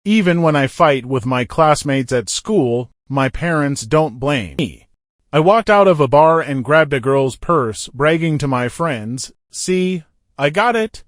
Even when I fight with my classmates at school, my parents don't blame me. I walked out of a bar and grabbed a girl's purse, bragging to my friends, "See, I got it."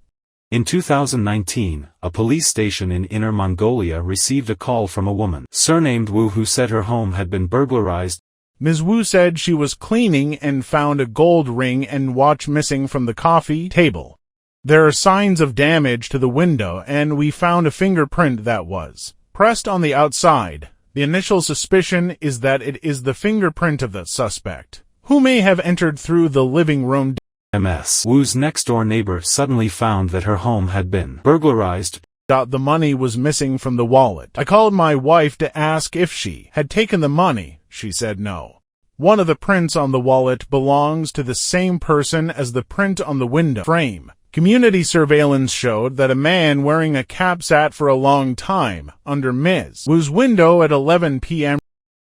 In 2019, a police station in Inner Mongolia received a call from a woman surnamed Wu who said her home had been burglarized. Ms. Wu said she was cleaning and found a gold ring and watch missing from the coffee table. There are signs of damage to the window, and we found a fingerprint that was pressed on the outside. The initial suspicion is that it is the fingerprint of the suspect, who may have entered through the living room. Ms. Wu's next-door neighbor suddenly found that her home had been burglarized. The money was missing from the wallet. I called my wife to ask if she had taken the money. She said no. One of the prints on the wallet belongs to the same person as the print on the window frame. Community surveillance showed that a man wearing a cap sat for a long time under Ms. Wu's window at 11 p.m.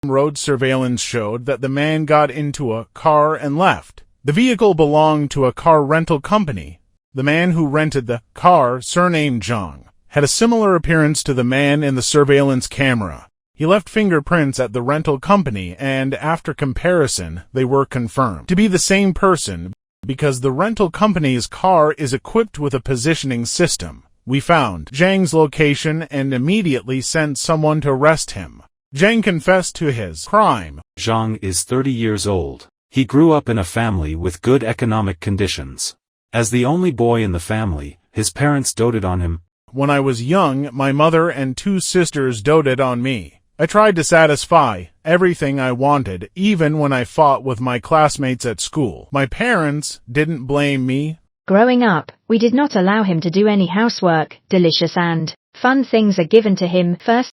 Road surveillance showed that the man got into a car and left. The vehicle belonged to a car rental company. The man who rented the car, surnamed Zhang, had a similar appearance to the man in the surveillance camera. He left fingerprints at the rental company, and after comparison, they were confirmed to be the same person. Because the rental company's car is equipped with a positioning system, we found Zhang's location and immediately sent someone to arrest him. Zhang confessed to his crime. Zhang is 30 years old. He grew up in a family with good economic conditions. As the only boy in the family, his parents doted on him. When I was young, my mother and two sisters doted on me. I tried to satisfy everything I wanted, even when I fought with my classmates at school. My parents didn't blame me. Growing up, we did not allow him to do any housework. Delicious and fun things are given to him first.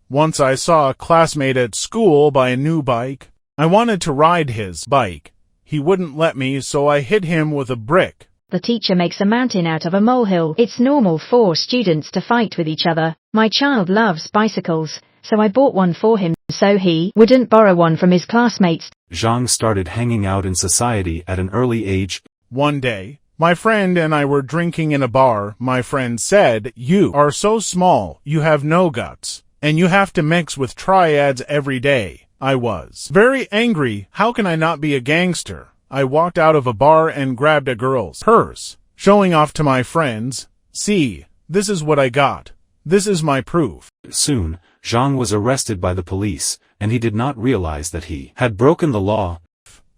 Once I saw a classmate at school buy a new bike. I wanted to ride his bike. He wouldn't let me, so I hit him with a brick. The teacher makes a mountain out of a molehill. It's normal for students to fight with each other. My child loves bicycles, so I bought one for him so he wouldn't borrow one from his classmates. Zhang started hanging out in society at an early age. One day, my friend and I were drinking in a bar. My friend said, "You are so small, you have no guts, and you have to mix with triads every day." I was very angry. How can I not be a gangster? I walked out of a bar and grabbed a girl's purse, showing off to my friends, "See, this is what I got. This is my proof." Soon, Zhang was arrested by the police, and he did not realize that he had broken the law.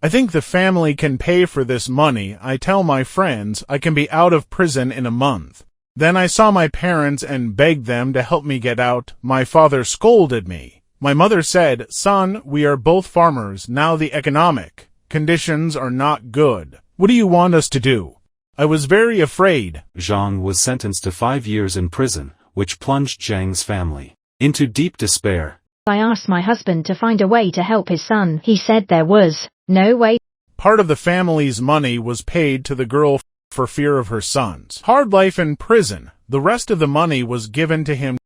I think the family can pay for this money. I tell my friends I can be out of prison in a month. Then I saw my parents and begged them to help me get out. My father scolded me. My mother said, "Son, we are both farmers. Now the economic conditions are not good. What do you want us to do?" I was very afraid. Zhang was sentenced to 5 years in prison, which plunged Zhang's family into deep despair. I asked my husband to find a way to help his son. He said there was no way. Part of the family's money was paid to the girl for fear of her son's hard life in prison. The rest of the money was given to him.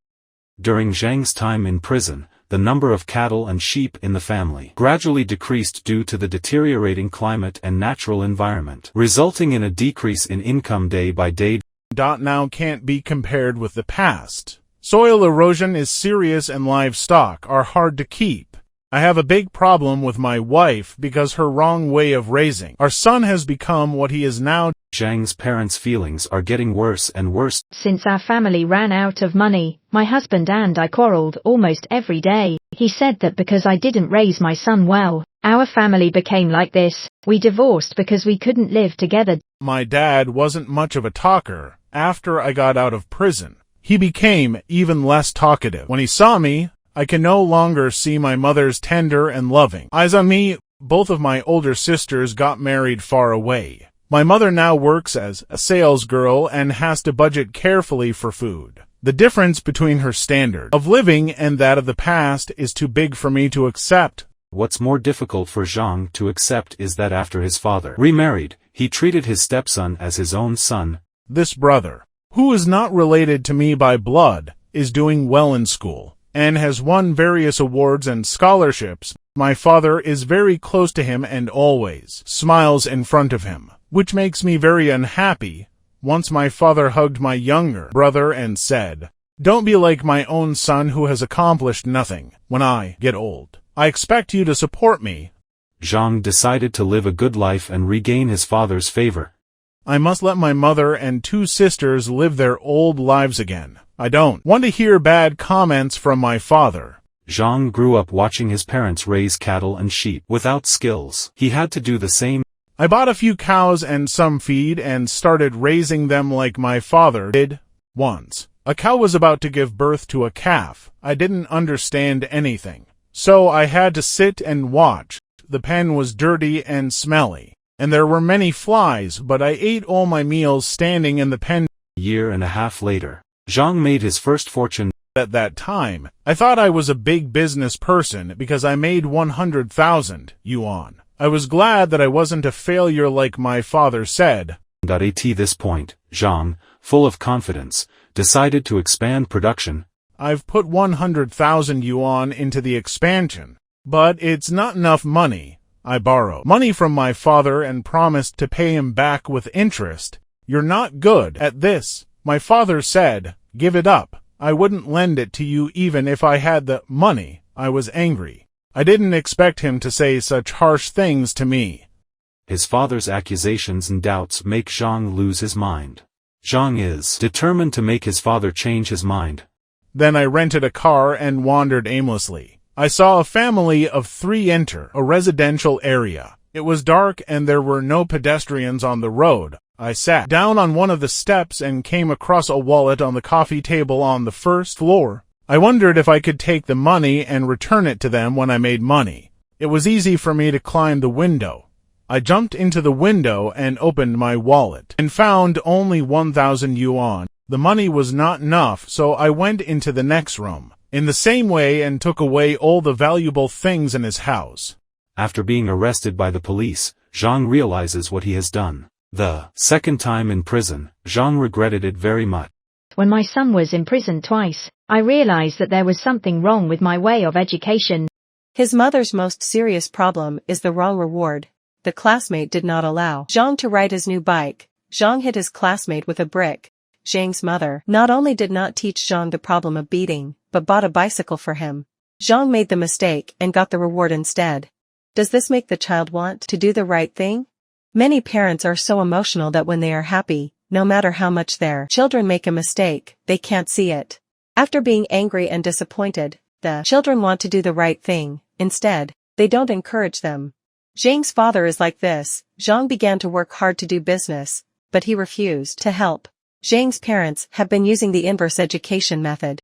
During Zhang's time in prison, the number of cattle and sheep in the family gradually decreased due to the deteriorating climate and natural environment, resulting in a decrease in income day by day. Now can't be compared with the past. Soil erosion is serious and livestock are hard to keep. I have a big problem with my wife because her wrong way of raising our son has become what he is now. Zhang's parents' feelings are getting worse and worse. Since our family ran out of money, my husband and I quarreled almost every day. He said that because I didn't raise my son well, our family became like this. We divorced because we couldn't live together. My dad wasn't much of a talker. After I got out of prison, he became even less talkative. When he saw me, I can no longer see my mother's tender and loving eyes on me. Both of my older sisters got married far away. My mother now works as a sales girl and has to budget carefully for food. The difference between her standard of living and that of the past is too big for me to accept. What's more difficult for Zhang to accept is that after his father remarried, he treated his stepson as his own son. This brother, who is not related to me by blood, is doing well in school and has won various awards and scholarships. My father is very close to him and always smiles in front of him, which makes me very unhappy. Once my father hugged my younger brother and said, Don't be like my own son who has accomplished nothing. When I get old, I expect you to support me. Zhang decided to live a good life and regain his father's favor. I must let my mother and 2 sisters live their old lives again. I don't want to hear bad comments from my father. Zhang grew up watching his parents raise cattle and sheep without skills. He had to do the same. I bought a few cows and some feed and started raising them like my father did. Once, a cow was about to give birth to a calf. I didn't understand anything, so I had to sit and watch. The pen was dirty and smelly, and there were many flies, but I ate all my meals standing in the pen. A year and a half later, Zhang made his first fortune. At that time, I thought I was a big business person because I made 100,000 yuan. I was glad that I wasn't a failure like my father said. At this point, Zhang, full of confidence, decided to expand production. I've put 100,000 yuan into the expansion, but it's not enough money. I borrowed money from my father and promised to pay him back with interest. You're not good at this. My father said, give it up. I wouldn't lend it to you even if I had the money. I was angry. I didn't expect him to say such harsh things to me. His father's accusations and doubts make Zhang lose his mind. Zhang is determined to make his father change his mind. Then I rented a car and wandered aimlessly. I saw a family of 3 enter a residential area. It was dark and there were no pedestrians on the road. I sat down on one of the steps and came across a wallet on the coffee table on the first floor. I wondered if I could take the money and return it to them when I made money. It was easy for me to climb the window. I jumped into the window and opened my wallet and found only 1,000 yuan. The money was not enough, so I went into the next room in the same way and took away all the valuable things in his house. After being arrested by the police, Zhang realizes what he has done. The second time in prison, Zhang regretted it very much. When my son was imprisoned twice, I realized that there was something wrong with my way of education. His mother's most serious problem is the wrong reward. The classmate did not allow Zhang to ride his new bike. Zhang hit his classmate with a brick. Zhang's mother not only did not teach Zhang the problem of beating, but bought a bicycle for him. Zhang made the mistake and got the reward instead. Does this make the child want to do the right thing? Many parents are so emotional that when they are happy, no matter how much their children make a mistake, they can't see it. After being angry and disappointed, the children want to do the right thing. Instead, they don't encourage them. Zhang's father is like this. Zhang began to work hard to do business, but he refused to help. Zhang's parents have been using the inverse education method.